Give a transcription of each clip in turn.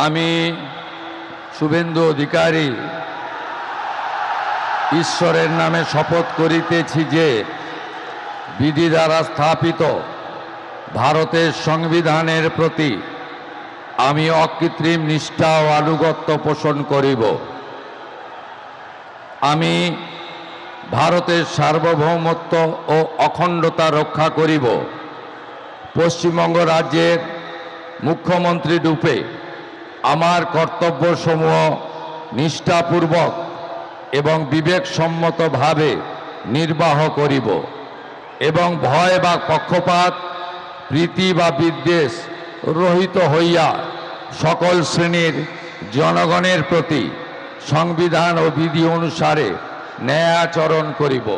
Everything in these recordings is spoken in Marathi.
আমি শুভেন্দু অধিকারী ঈশ্বরের নামে শপথ করিতেছি যে বিধি দ্বারা স্থাপিত ভারতের সংবিধানের প্রতি আমি অকৃত্রিম নিষ্ঠা ও আনুগত্য পোষণ করিব। আমি ভারতের সার্বভৌমত্ব ও অখণ্ডতা রক্ষা করিব। পশ্চিমবঙ্গ রাজ্যের মুখ্যমন্ত্রী রূপে আমার কর্তব্যসমূহ নিষ্ঠাপূর্বক এবং বিবেকসম্মতভাবে নির্বাহ করিব এবং ভয় বা পক্ষপাত, প্রীতি বা বিদ্বেষ রহিত হইয়া সকল শ্রেণীর জনগণের प्रति संविधान व विधी अनुसारे न्यायाचरण करिब।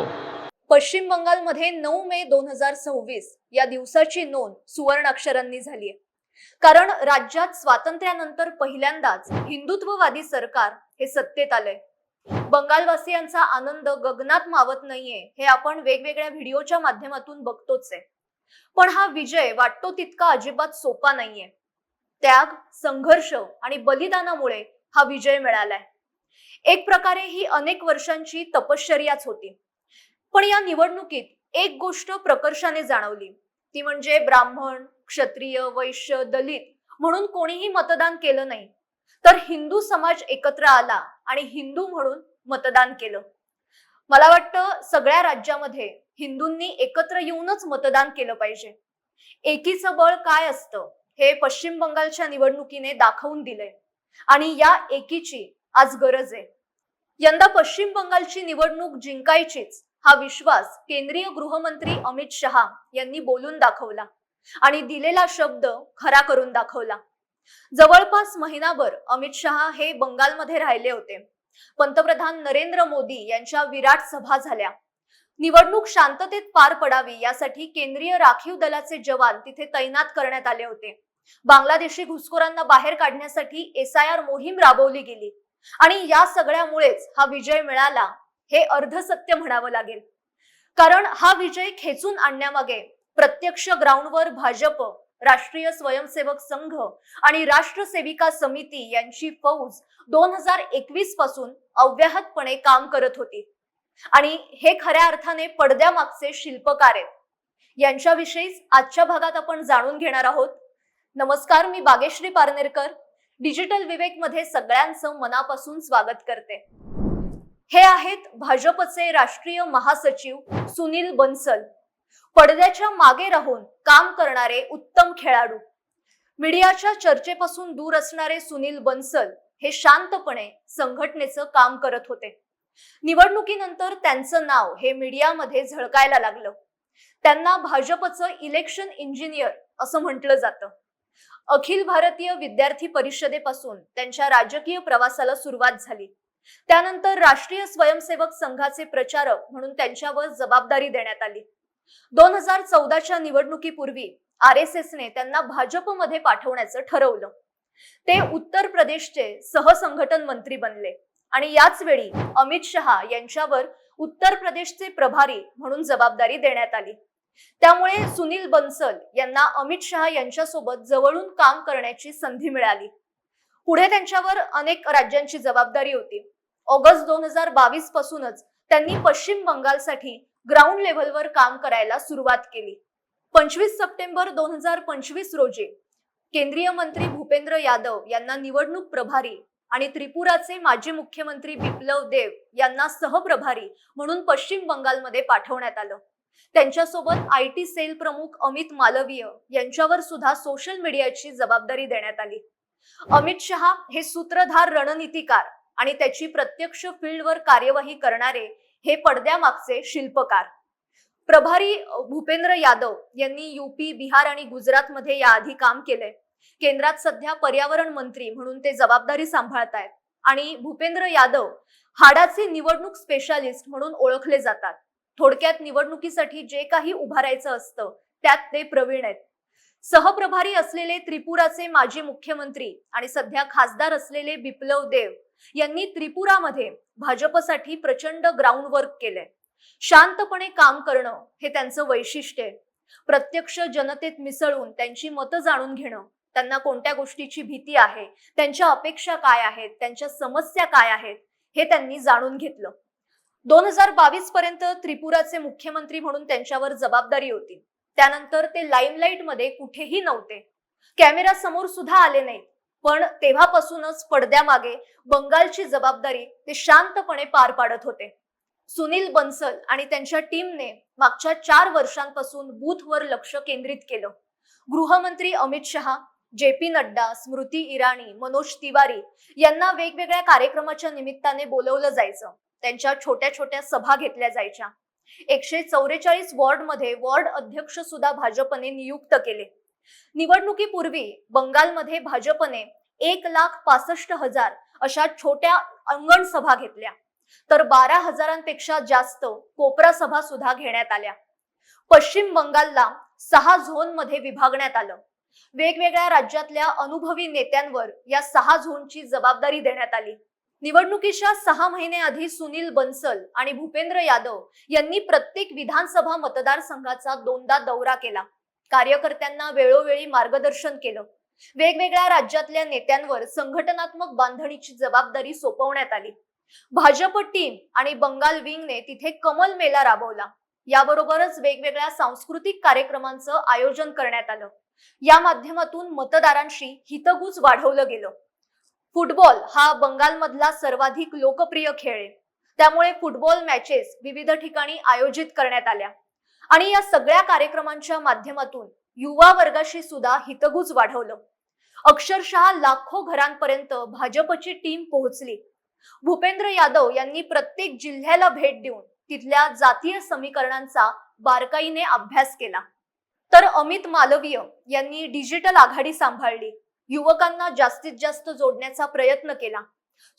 पश्चिम बंगालमध्ये 9 मे 2026 या दिवसाची नोंद सुवर्ण अक्षरांनी झाली आहे। कारण राज्यात स्वातंत्र्यानंतर पहिल्यांदाच हिंदुत्ववादी सरकार हे सत्तेत आलंय। बंगालवासियांचा आनंद गगनात मावत नाहीये हे आपण वेगवेगळ्या व्हिडिओच्या माध्यमातून बघतोच आहे। पण हा विजय वाटतो तितका अजिबात सोपा नाहीये। त्याग, संघर्ष आणि बलिदानामुळे हा विजय मिळालाय। एक प्रकारे ही अनेक वर्षांची तपश्चर्याच होती। पण या निवडणुकीत एक गोष्ट प्रकर्षाने जाणवली, ती म्हणजे ब्राह्मण, क्षत्रिय, वैश्य, दलित म्हणून कोणीही मतदान केलं नाही, तर हिंदू समाज एकत्र आला आणि हिंदू म्हणून मतदान केलं। मला वाटतं सगळ्या राज्यामध्ये हिंदूंनी एकत्र येऊनच मतदान केलं पाहिजे। एकीचं बळ काय असतं हे पश्चिम बंगालच्या निवडणुकीने दाखवून दिलंय आणि या एकीची आज गरज आहे। यंदा पश्चिम बंगालची निवडणूक जिंकायचीच हा विश्वास केंद्रीय गृहमंत्री अमित शहा यांनी बोलून दाखवला आणि दिलेला शब्द खरा करून दाखवला। जवळपास महिनाभर अमित शहा हे बंगालमध्ये राहिले होते। पंतप्रधान नरेंद्र मोदी यांच्या विराट सभा झाल्या। निवडणूक शांततेत पार पडावी यासाठी केंद्रीय राखीव दलाचे जवान तिथे तैनात करण्यात आले होते। बांगलादेशी घुसखोरांना बाहेर काढण्यासाठी SIR मोहीम राबवली गेली आणि या सगळ्यामुळेच हा विजय मिळाला हे अर्धसत्य म्हणावं लागेल। कारण हा विजय खेचून आणण्यामागे प्रत्यक्ष ग्राउंडवर भाजप, राष्ट्रीय स्वयंसेवक संघ आणि राष्ट्र सेविका समिती यांची फौज 2021 पासून अव्याहतपणे काम करत होती आणि हे खऱ्या अर्थाने पडद्यामागचे शिल्पकार आहेत। यांच्याविषयीच आजच्या भागात आपण जाणून घेणार आहोत। नमस्कार, मी बागेश्री पारनेरकर डिजिटल विवेक मध्ये सगळ्यांचं मनापासून स्वागत करते। हे आहेत भाजपचे राष्ट्रीय महासचिव सुनील बन्सल, पडद्याच्या मागे राहून काम करणारे उत्तम खेळाडू। मीडियाच्या चर्चेपासून दूर असणारे सुनील बन्सल हे शांतपणे संघटनेचं काम करत होते। निवडणुकीनंतर त्यांचं नाव हे मीडियामध्ये झळकायला लागलं। त्यांना भाजपचं इलेक्शन इंजिनियर असं म्हटलं जातं। अखिल भारतीय विद्यार्थी परिषदेपासून त्यांच्या राजकीय प्रवासाला सुरुवात झाली। त्यानंतर राष्ट्रीय स्वयंसेवक संघाचे प्रचारक म्हणून त्यांच्यावर जबाबदारी देण्यात आली। 2014च्या निवडणुकीपूर्वी RSSने त्यांना भाजपमध्ये पाठवण्याचं ठरवलं। ते उत्तर प्रदेशचे सहसंघटन मंत्री बनले आणि याच वेळी अमित शहा यांच्यावर उत्तर प्रदेशचे प्रभारी म्हणून जबाबदारी देण्यात आली। त्यामुळे सुनील बन्सल यांना अमित शहा यांच्यासोबत जवळून काम करण्याची संधी मिळाली। पुढे त्यांच्यावर अनेक राज्यांची जबाबदारी होती। ऑगस्ट 2022 पासूनच त्यांनी पश्चिम बंगालसाठी ग्राउंड लेव्हलवर काम करायला सुरुवात केली। 25 सप्टेंबर 2025 रोजी केंद्रीय मंत्री भूपेंद्र यादव यांना निवडणूक प्रभारी आणि त्रिपुराचे माजी मुख्यमंत्री बिप्लब देब यांना सहप्रभारी म्हणून पश्चिम बंगालमध्ये पाठवण्यात आलं। त्यांच्यासोबत IT सेल प्रमुख अमित मालवीय यांच्यावर सुद्धा सोशल मीडियाची जबाबदारी देण्यात आली। अमित शहा हे सूत्रधार रणनीतिकार आणि त्याची प्रत्यक्ष फील्डवर कार्यवाही करणारे हे पडद्यामागचे शिल्पकार। प्रभारी भूपेंद्र यादव यांनी UP, बिहार आणि गुजरातमध्ये याआधी काम केलंय। केंद्रात सध्या पर्यावरण मंत्री म्हणून ते जबाबदारी सांभाळतायत आणि भूपेंद्र यादव हाडाचे निवडणूक स्पेशालिस्ट म्हणून ओळखले जातात। थोडक्यात निवडणुकीसाठी जे काही उभारायचं असतं त्यात ते प्रवीण आहेत। सहप्रभारी असलेले त्रिपुराचे माजी मुख्यमंत्री आणि सध्या खासदार असलेले बिप्लब देब यांनी त्रिपुरामध्ये भाजपसाठी प्रचंड ग्राउंड वर्क केलंय। शांतपणे काम करणं हे त्यांचं वैशिष्ट्य आहे। प्रत्यक्ष जनतेत मिसळून त्यांची मतं जाणून घेणं त्यांना कोणत्या गोष्टीची भीती आहे, त्यांच्या अपेक्षा काय आहेत, त्यांच्या समस्या काय आहेत, हे त्यांनी जाणून घेतलं. 2022 पर्यंत त्रिपुराचे मुख्यमंत्री म्हणून त्यांच्यावर जबाबदारी होती. त्यानंतर ते लाईमलाईट मध्ये कुठेही नव्हते, कॅमेरा समोर सुद्धा आले नाहीत. पण तेव्हापासूनच पडद्यामागे बंगालची जबाबदारी ते शांतपणे पार पाडत होते. सुनील बन्सल आणि त्यांच्या टीमने मागच्या 4 वर्षांपासून बूथवर लक्ष केंद्रित केलं. गृहमंत्री अमित शहा, JP नड्डा, स्मृती इराणी, मनोज तिवारी यांना वेगवेगळ्या कार्यक्रमाच्या निमित्ताने बोलवलं जायचं. त्यांच्या छोट्या छोट्या सभा घेतल्या जायच्या. 144 वॉर्डमध्ये वॉर्ड अध्यक्ष सुद्धा भाजपने नियुक्त केले. निवडणुकीपूर्वी बंगालमध्ये भाजपने 1,65,000 अशा छोट्या अंगण सभा घेतल्या, तर 12,000पेक्षा जास्त कोपरा सभा सुद्धा घेण्यात आल्या. पश्चिम बंगालला 6 झोनमध्ये विभागण्यात आलं. वेगवेगळ्या राज्यातल्या अनुभवी नेत्यांवर या 6 झोनची जबाबदारी देण्यात आली. निवडणुकीच्या 6 महिन्याआधी सुनील बन्सल आणि भूपेंद्र यादव यांनी प्रत्येक विधानसभा मतदारसंघाचा 2दा दौरा केला. कार्यकर्त्यांना वेळोवेळी मार्गदर्शन केलं. वेगवेगळ्या राज्यातल्या नेत्यांवर संघटनात्मक बांधणीची जबाबदारी सोपवण्यात आली. भाजप टीम आणि बंगाल विंगने तिथे कमल मेला राबवला. याबरोबरच वेगवेगळ्या सांस्कृतिक कार्यक्रमांचं आयोजन करण्यात आलं. या माध्यमातून मतदारांशी हितगुज वाढवलं गेलं. फुटबॉल हा बंगालमधला सर्वाधिक लोकप्रिय खेळ आहे. त्यामुळे फुटबॉल मॅचेस विविध ठिकाणी आयोजित करण्यात आल्या आणि या सगळ्या कार्यक्रमांच्या माध्यमातून युवा वर्गाशी सुद्धा हितगुज वाढवलं. अक्षरशः लाखो घरांपर्यंत भाजपची टीम पोहोचली. भूपेंद्र यादव यांनी प्रत्येक जिल्ह्याला भेट देऊन तिथल्या जातीय समीकरणांचा बारकाईने अभ्यास केला. तर अमित मालवीय यांनी डिजिटल आघाडी सांभाळली. युवकांना जास्तीत जास्त जोडण्याचा प्रयत्न केला.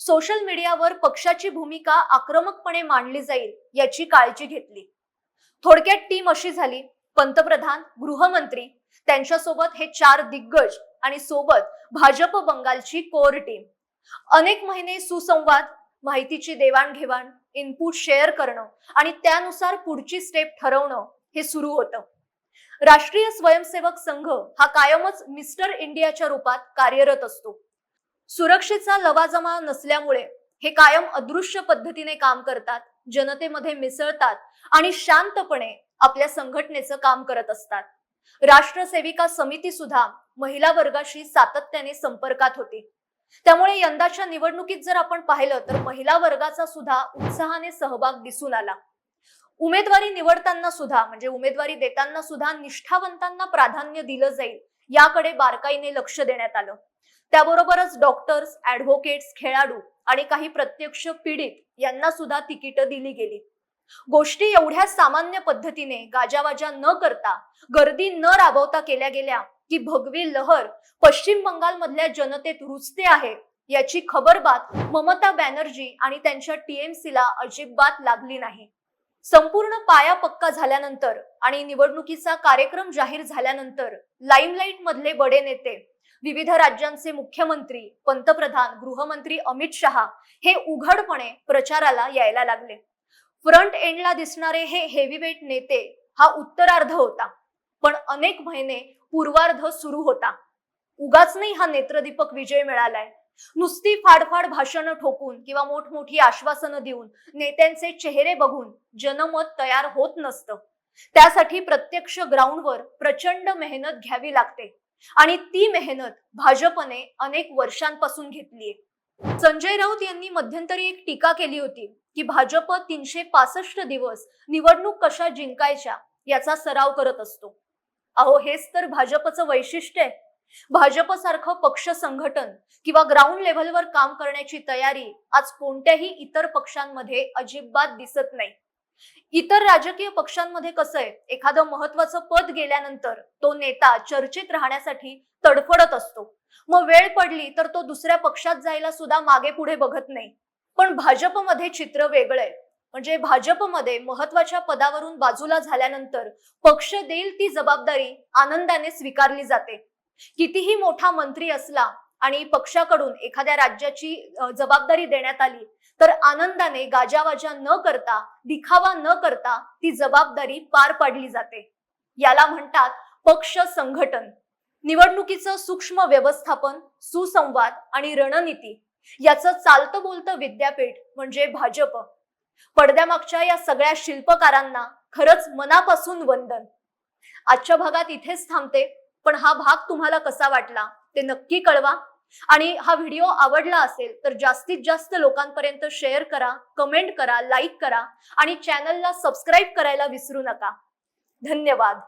सोशल मीडियावर पक्षाची भूमिका आक्रमकपणे मांडली जाईल याची काळजी घेतली. थोडक्यात टीम अशी झाली: पंतप्रधान, गृहमंत्री, त्यांच्यासोबत हे 4 दिग्गज आणि सोबत भाजप बंगालची कोर टीम. अनेक महिने सुसंवाद, माहितीची देवाणघेवाण, इनपुट शेअर करणं आणि त्यानुसार पुढची स्टेप ठरवणं हे सुरू होतं. राष्ट्रीय स्वयंसेवक संघ हा कायमच मिस्टर इंडियाच्या रूपात कार्यरत असतो. सुरक्षेचा लवाजमा नसल्यामुळे हे कायम अदृश्य पद्धतीने काम करतात, जनतेमध्ये मिसळतात आणि शांतपणे आपल्या संघटनेचं काम करत असतात. राष्ट्रसेविका समिती सुद्धा महिला वर्गाशी सातत्याने संपर्कात होती. त्यामुळे यंदाच्या निवडणुकीत जर आपण पाहिलं तर महिला वर्गाचा सुद्धा उत्साहाने सहभाग दिसून आला. उमेदवारी निवडताना सुद्धा म्हणजे उमेदवारी देताना सुद्धा निष्ठावंतांना प्राधान्य दिलं जाईल याकडे बारकाईने लक्ष देण्यात आलं. त्याबरोबरच डॉक्टर्स, ऍडव्होकेट्स, खेळाडू आणि काही प्रत्यक्ष पीडित यांना सुद्धा तिकीटं दिली गेली. गोष्टी एवढ्या सामान्य पद्धतीने गाजावाजा न करता, गर्दी न राबवता केल्या गेल्या की भगवी लहर पश्चिम बंगालमधल्या जनतेत रुजते आहे याची खबरबात ममता बॅनर्जी आणि त्यांच्या TMCला अजिबात लागली नाही. संपूर्ण पाया पक्का झाल्यानंतर आणि निवडणुकीचा कार्यक्रम जाहीर झाल्यानंतर लाईमलाईट मधले बडे नेते, विविध राज्यांचे मुख्यमंत्री, पंतप्रधान, गृहमंत्री अमित शहा हे उघडपणे प्रचाराला यायला लागले. फ्रंट एंडला दिसणारे हे हेवीवेट नेते हा उत्तरार्ध होता, पण अनेक महिने पूर्वार्ध सुरू होता. उगाच नाही हा नेत्रदीपक विजय मिळालाय. नुसती फाडफाड भाषणं ठोकून किंवा मोठमोठी आश्वासनं देऊन नेत्यांचे चेहरे बघून जनमत तयार होत नसतं. त्यासाठी प्रत्यक्ष ग्राउंडवर प्रचंड मेहनत घ्यावी लागते आणि ती मेहनत भाजपने अनेक वर्षांपासून घेतलीये. संजय राऊत यांनी मध्यंतरी एक टीका केली होती की भाजप 365 दिवस निवडणूक कशा जिंकायच्या याचा सराव करत असतो. अहो, हेच तर भाजपचं वैशिष्ट्य आहे. भाजपसारखं पक्ष संघटन किंवा ग्राउंड लेव्हलवर काम करण्याची तयारी आज कोणत्याही इतर पक्षांमध्ये अजिबात दिसत नाही. इतर राजकीय पक्षांमध्ये कसं आहे, एखादं महत्वाचं पद गेल्यानंतर तो नेता चर्चेत राहण्यासाठी तडफडत असतो. मग वेळ पडली तर तो दुसऱ्या पक्षात जायला सुद्धा मागे पुढे बघत नाही. पण भाजपमध्ये चित्र वेगळंय. म्हणजे भाजपमध्ये महत्वाच्या पदावरून बाजूला झाल्यानंतर पक्ष देईल ती जबाबदारी आनंदाने स्वीकारली जाते. कितीही मोठा मंत्री असला आणि पक्षाकडून एखाद्या राज्याची जबाबदारी देण्यात आली तर आनंदाने गाजावाजा न करता, दिखावा न करता ती जबाबदारी पार पाडली जाते. याला म्हणतात पक्ष संघटन. निवडणुकीचं सूक्ष्म व्यवस्थापन, सुसंवाद आणि रणनीती याचं चालतं बोलतं विद्यापीठ म्हणजे भाजप. पडद्यामागच्या या सगळ्या शिल्पकारांना खरंच मनापासून वंदन. आजच्या भागात इथेच थांबते, पण हा भाग तुम्हाला कसा वाटला ते नक्की कळवा. आणि हा व्हिडिओ आवडला असेल तर जास्तीत जास्त लोकांपर्यंत शेअर करा, कमेंट करा, लाईक करा आणि चॅनलला सबस्क्राईब करायला विसरू नका. धन्यवाद.